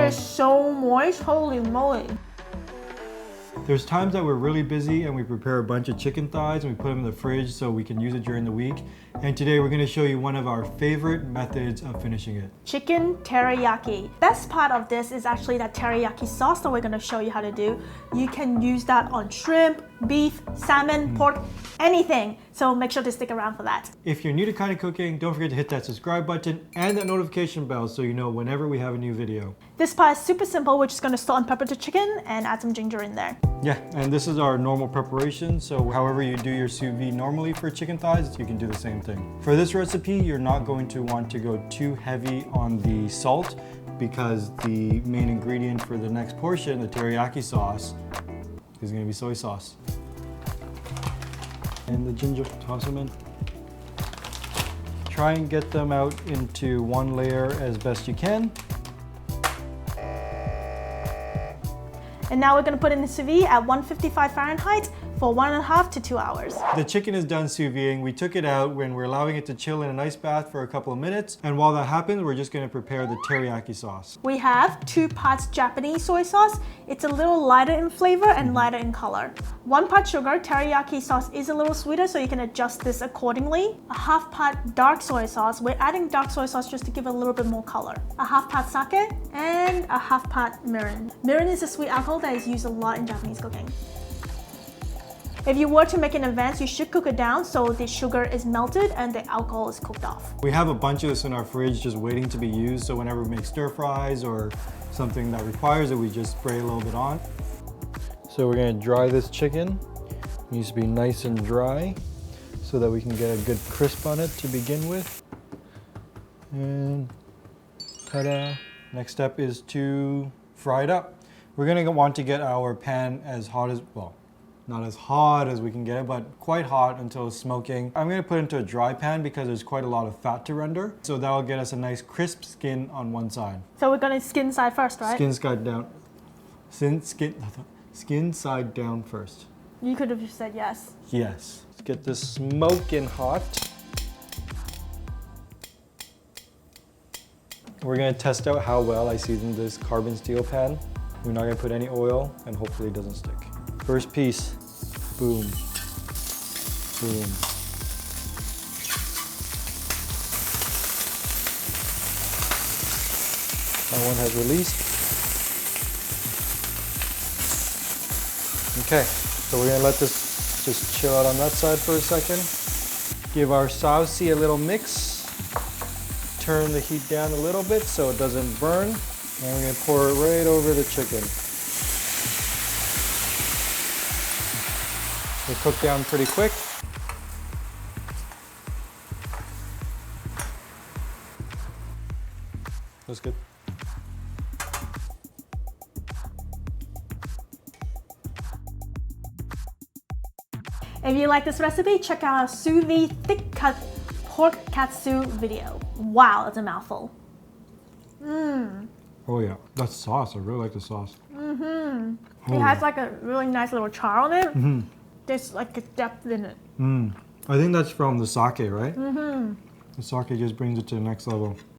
is so moist, holy moly. There's times that we're really busy and we prepare a bunch of chicken thighs and we put them in the fridge so we can use it during the week. And today we're going to show you one of our favorite methods of finishing it. Chicken teriyaki. Best part of this is actually that teriyaki sauce that we're going to show you how to do. You can use that on shrimp, beef, salmon, pork, anything. So make sure to stick around for that. If you're new to Kinda Cooking, don't forget to hit that subscribe button and that notification bell so you know whenever we have a new video. This part is super simple. We're just going to salt and pepper the chicken and add some ginger in there. Yeah, and this is our normal preparation. So however you do your sous vide normally for chicken thighs, you can do the same thing. For this recipe, you're not going to want to go too heavy on the salt because the main ingredient for the next portion, the teriyaki sauce, is going to be soy sauce. And the ginger, toss them in. Try and get them out into one layer as best you can. And now we're going to put in the sous vide at 155 Fahrenheit for 1.5 to 2 hours. The chicken is done sous videing. We took it out when we're allowing it to chill in an ice bath for a couple of minutes. And while that happens, we're just going to prepare the teriyaki sauce. We have 2 parts Japanese soy sauce. It's a little lighter in flavor and lighter in color. 1 part sugar. Teriyaki sauce is a little sweeter, so you can adjust this accordingly. A 1/2 part dark soy sauce. We're adding dark soy sauce just to give a little bit more color. A 1/2 part sake and a 1/2 part mirin. Mirin is a sweet alcohol that is used a lot in Japanese cooking. If you were to make it in advance, you should cook it down so the sugar is melted and the alcohol is cooked off. We have a bunch of this in our fridge just waiting to be used, so whenever we make stir fries or something that requires it, we just spray a little bit on. So we're going to dry this chicken. It needs to be nice and dry so that we can get a good crisp on it to begin with. And ta-da! Next step is to fry it up. We're going to want to get our pan as hot as, well, not as hot as we can get it, but quite hot until it's smoking. I'm going to put it into a dry pan because there's quite a lot of fat to render. So that will get us a nice crisp skin on one side. So we're going to skin side first, right? Skin side down. Skin side down first. You could have just said yes. Yes. Let's get this smoking hot. We're going to test out how well I seasoned this carbon steel pan. We're not going to put any oil and hopefully it doesn't stick. First piece, boom, boom. That one has released. Okay, so we're gonna let this just chill out on that side for a second. Give our sauce a little mix. Turn the heat down a little bit so it doesn't burn. And we're gonna pour it right over the chicken. They cook down pretty quick. That's good. If you like this recipe, check out our sous vide thick cut pork katsu video. Wow, it's a mouthful. Oh yeah, that sauce, I really like the sauce. It has like a really nice little char on it. There's like a depth in it. I think that's from the sake, right? The sake just brings it to the next level.